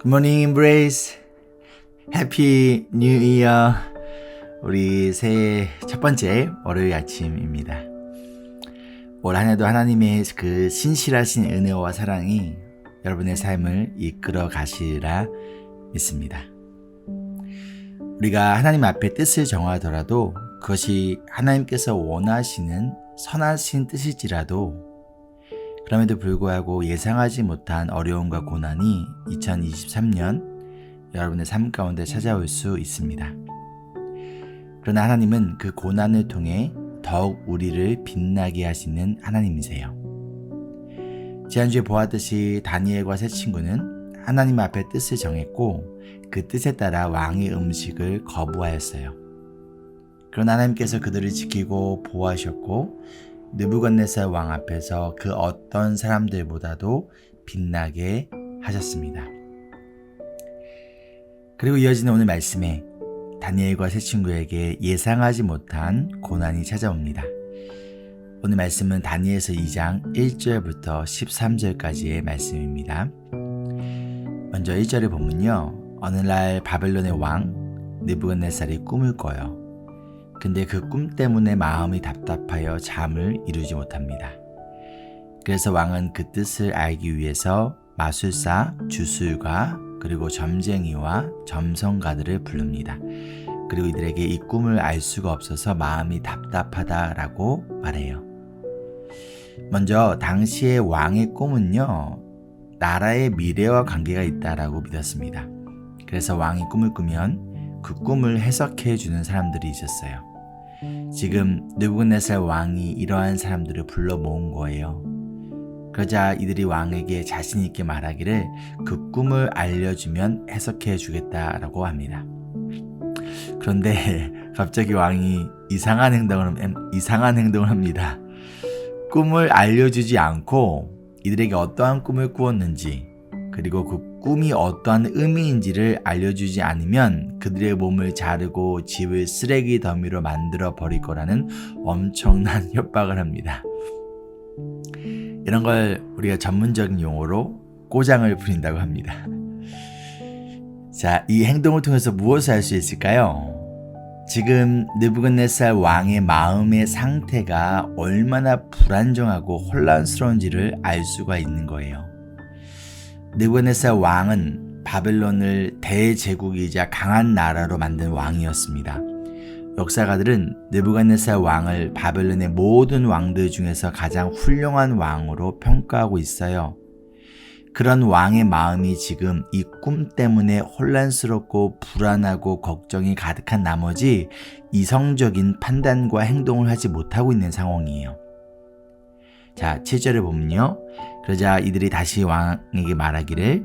Good morning, Embrace. Happy New Year. 우리 새해 첫 번째 월요일 아침입니다. 올 한 해도 하나님의 그 신실하신 은혜와 사랑이 여러분의 삶을 이끌어 가시리라 믿습니다. 우리가 하나님 앞에 뜻을 정하더라도 그것이 하나님께서 원하시는 선하신 뜻일지라도 그럼에도 불구하고 예상하지 못한 어려움과 고난이 2023년 여러분의 삶 가운데 찾아올 수 있습니다. 그러나 하나님은 그 고난을 통해 더욱 우리를 빛나게 하시는 하나님이세요. 지난주에 보았듯이 다니엘과 세 친구는 하나님 앞에 뜻을 정했고 그 뜻에 따라 왕의 음식을 거부하였어요. 그러나 하나님께서 그들을 지키고 보호하셨고 느부갓네살 왕 앞에서 그 어떤 사람들보다도 빛나게 하셨습니다. 그리고 이어지는 오늘 말씀에 다니엘과 세 친구에게 예상하지 못한 고난이 찾아옵니다. 오늘 말씀은 다니엘서 2장 1절부터 13절까지의 말씀입니다. 먼저 1절을 보면요. 어느 날 바벨론의 왕 느부갓네살이 꿈을 꿔요. 근데 그 꿈 때문에 마음이 답답하여 잠을 이루지 못합니다. 그래서 왕은 그 뜻을 알기 위해서 마술사, 주술가, 그리고 점쟁이와 점성가들을 부릅니다. 그리고 이들에게 이 꿈을 알 수가 없어서 마음이 답답하다라고 말해요. 먼저 당시의 왕의 꿈은요, 나라의 미래와 관계가 있다라고 믿었습니다. 그래서 왕이 꿈을 꾸면 그 꿈을 해석해 주는 사람들이 있었어요. 지금 느부갓네살 왕이 이러한 사람들을 불러 모은 거예요. 그러자 이들이 왕에게 자신 있게 말하기를 그 꿈을 알려주면 해석해 주겠다라고 합니다. 그런데 갑자기 왕이 이상한 행동을 합니다. 꿈을 알려주지 않고 이들에게 어떠한 꿈을 꾸었는지 그리고 그 꿈이 어떠한 의미인지를 알려주지 않으면 그들의 몸을 자르고 집을 쓰레기 더미로 만들어 버릴 거라는 엄청난 협박을 합니다. 이런 걸 우리가 전문적인 용어로 꼬장을 부린다고 합니다. 자, 이 행동을 통해서 무엇을 알 수 있을까요? 지금 느부갓네살 왕의 마음의 상태가 얼마나 불안정하고 혼란스러운지를 알 수가 있는 거예요. 느부갓네살 왕은 바벨론을 대제국이자 강한 나라로 만든 왕이었습니다. 역사가들은 느부갓네살 왕을 바벨론의 모든 왕들 중에서 가장 훌륭한 왕으로 평가하고 있어요. 그런 왕의 마음이 지금 이 꿈 때문에 혼란스럽고 불안하고 걱정이 가득한 나머지 이성적인 판단과 행동을 하지 못하고 있는 상황이에요. 자, 7절을 보면요. 그러자 이들이 다시 왕에게 말하기를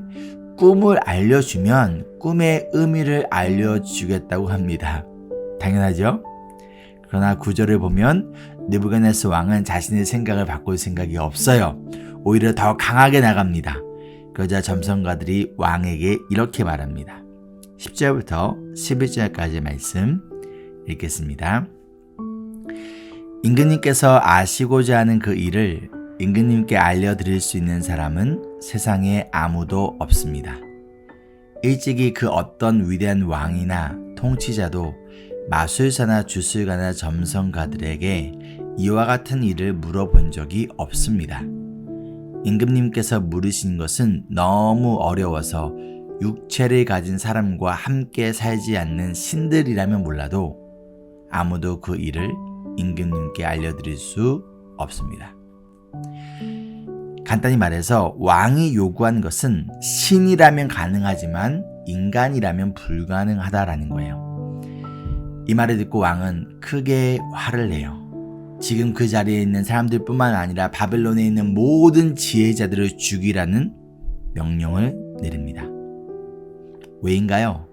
꿈을 알려주면 꿈의 의미를 알려주겠다고 합니다. 당연하죠? 그러나 9절을 보면 느부갓네살 왕은 자신의 생각을 바꿀 생각이 없어요. 오히려 더 강하게 나갑니다. 그러자 점성가들이 왕에게 이렇게 말합니다. 10절부터 11절까지의 말씀 읽겠습니다. 임금님께서 아시고자 하는 그 일을 임금님께 알려드릴 수 있는 사람은 세상에 아무도 없습니다. 일찍이 그 어떤 위대한 왕이나 통치자도 마술사나 주술가나 점성가들에게 이와 같은 일을 물어본 적이 없습니다. 임금님께서 물으신 것은 너무 어려워서 육체를 가진 사람과 함께 살지 않는 신들이라면 몰라도 아무도 그 일을 임금님께 알려드릴 수 없습니다. 간단히 말해서 왕이 요구한 것은 신이라면 가능하지만 인간이라면 불가능하다라는 거예요. 이 말을 듣고 왕은 크게 화를 내요. 지금 그 자리에 있는 사람들뿐만 아니라 바벨론에 있는 모든 지혜자들을 죽이라는 명령을 내립니다. 왜인가요?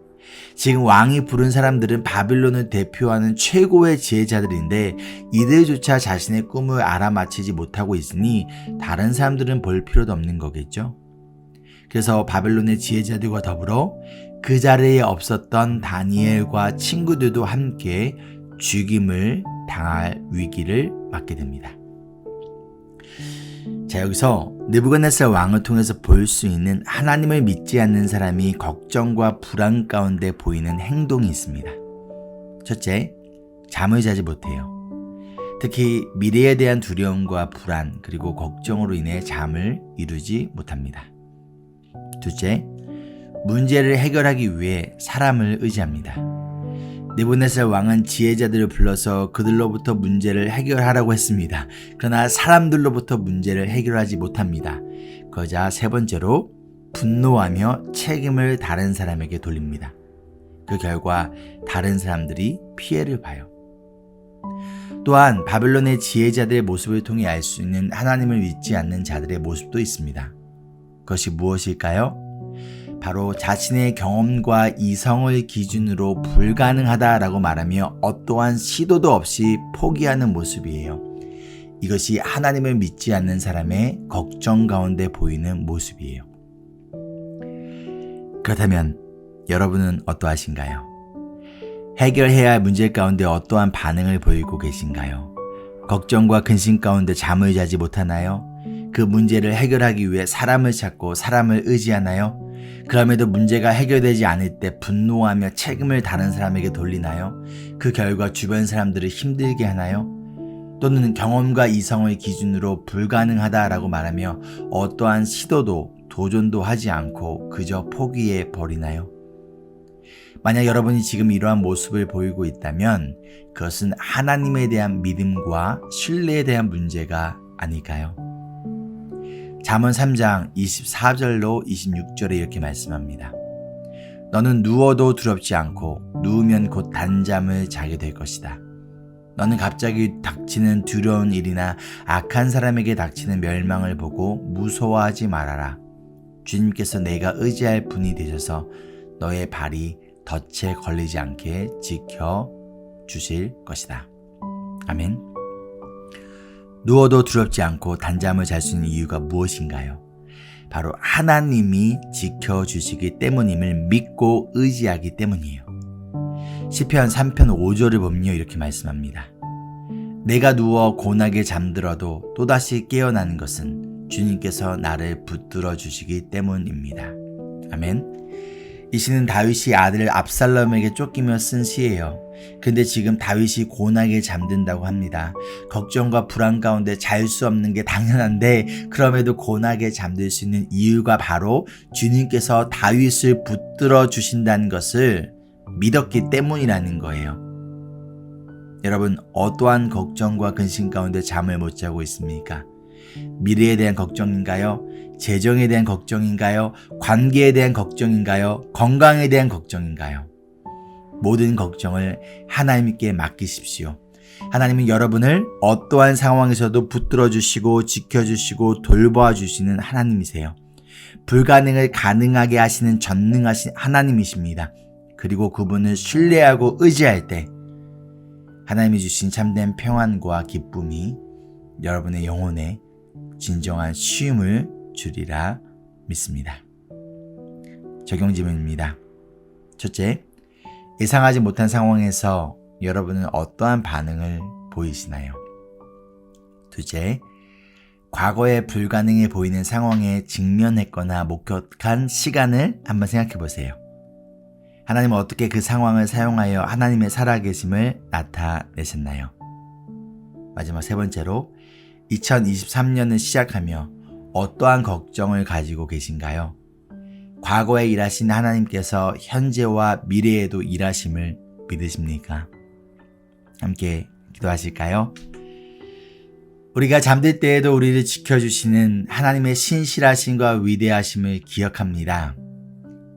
지금 왕이 부른 사람들은 바벨론을 대표하는 최고의 지혜자들인데 이들조차 자신의 꿈을 알아맞히지 못하고 있으니 다른 사람들은 볼 필요도 없는 거겠죠. 그래서 바벨론의 지혜자들과 더불어 그 자리에 없었던 다니엘과 친구들도 함께 죽임을 당할 위기를 맞게 됩니다. 자, 여기서 느부갓네살 왕을 통해서 볼 수 있는 하나님을 믿지 않는 사람이 걱정과 불안 가운데 보이는 행동이 있습니다. 첫째, 잠을 자지 못해요. 특히 미래에 대한 두려움과 불안 그리고 걱정으로 인해 잠을 이루지 못합니다. 둘째, 문제를 해결하기 위해 사람을 의지합니다. 느부갓네살 왕은 지혜자들을 불러서 그들로부터 문제를 해결하라고 했습니다. 그러나 사람들로부터 문제를 해결하지 못합니다. 그러자 세 번째로 분노하며 책임을 다른 사람에게 돌립니다. 그 결과 다른 사람들이 피해를 봐요. 또한 바벨론의 지혜자들의 모습을 통해 알 수 있는 하나님을 믿지 않는 자들의 모습도 있습니다. 그것이 무엇일까요? 바로 자신의 경험과 이성을 기준으로 불가능하다라고 말하며 어떠한 시도도 없이 포기하는 모습이에요. 이것이 하나님을 믿지 않는 사람의 걱정 가운데 보이는 모습이에요. 그렇다면 여러분은 어떠하신가요? 해결해야 할 문제 가운데 어떠한 반응을 보이고 계신가요? 걱정과 근심 가운데 잠을 자지 못하나요? 그 문제를 해결하기 위해 사람을 찾고 사람을 의지하나요? 그럼에도 문제가 해결되지 않을 때 분노하며 책임을 다른 사람에게 돌리나요? 그 결과 주변 사람들을 힘들게 하나요? 또는 경험과 이성을 기준으로 불가능하다라고 말하며 어떠한 시도도 도전도 하지 않고 그저 포기해 버리나요? 만약 여러분이 지금 이러한 모습을 보이고 있다면 그것은 하나님에 대한 믿음과 신뢰에 대한 문제가 아닐까요? 잠언 3장 24절로 26절에 이렇게 말씀합니다. 너는 누워도 두렵지 않고 누우면 곧 단잠을 자게 될 것이다. 너는 갑자기 닥치는 두려운 일이나 악한 사람에게 닥치는 멸망을 보고 무서워하지 말아라. 주님께서 내가 의지할 분이 되셔서 너의 발이 덫에 걸리지 않게 지켜주실 것이다. 아멘. 누워도 두렵지 않고 단잠을 잘 수 있는 이유가 무엇인가요? 바로 하나님이 지켜주시기 때문임을 믿고 의지하기 때문이에요. 시편 3편 5절을 보면요 이렇게 말씀합니다. 내가 누워 고나게 잠들어도 또다시 깨어나는 것은 주님께서 나를 붙들어 주시기 때문입니다. 아멘. 이 시는 다윗이 아들 압살롬에게 쫓기며 쓴 시예요. 근데 지금 다윗이 고나게 잠든다고 합니다. 걱정과 불안 가운데 잘 수 없는 게 당연한데 그럼에도 고나게 잠들 수 있는 이유가 바로 주님께서 다윗을 붙들어 주신다는 것을 믿었기 때문이라는 거예요. 여러분, 어떠한 걱정과 근심 가운데 잠을 못 자고 있습니까? 미래에 대한 걱정인가요? 재정에 대한 걱정인가요? 관계에 대한 걱정인가요? 건강에 대한 걱정인가요? 모든 걱정을 하나님께 맡기십시오. 하나님은 여러분을 어떠한 상황에서도 붙들어 주시고 지켜주시고 돌보아 주시는 하나님이세요. 불가능을 가능하게 하시는 전능하신 하나님이십니다. 그리고 그분을 신뢰하고 의지할 때 하나님이 주신 참된 평안과 기쁨이 여러분의 영혼에 진정한 쉼을 주리라 믿습니다. 적용 질문입니다. 첫째, 예상하지 못한 상황에서 여러분은 어떠한 반응을 보이시나요? 둘째, 과거에 불가능해 보이는 상황에 직면했거나 목격한 시간을 한번 생각해 보세요. 하나님은 어떻게 그 상황을 사용하여 하나님의 살아계심을 나타내셨나요? 마지막 세 번째로 2023년을 시작하며 어떠한 걱정을 가지고 계신가요? 과거에 일하신 하나님께서 현재와 미래에도 일하심을 믿으십니까? 함께 기도하실까요? 우리가 잠들 때에도 우리를 지켜주시는 하나님의 신실하심과 위대하심을 기억합니다.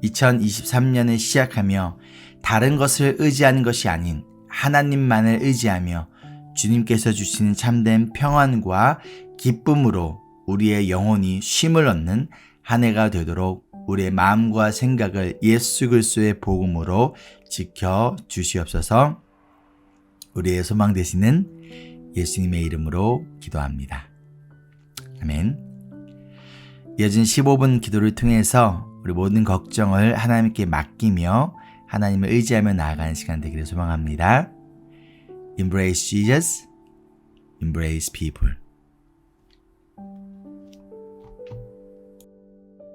2023년을 시작하며 다른 것을 의지하는 것이 아닌 하나님만을 의지하며 주님께서 주시는 참된 평안과 기쁨으로 우리의 영혼이 쉼을 얻는 한 해가 되도록 우리의 마음과 생각을 예수 그리스도의 복음으로 지켜주시옵소서. 우리의 소망 되시는 예수님의 이름으로 기도합니다. 아멘. 이어진 15분 기도를 통해서 우리 모든 걱정을 하나님께 맡기며 하나님을 의지하며 나아가는 시간 되기를 소망합니다. Embrace Jesus, embrace people.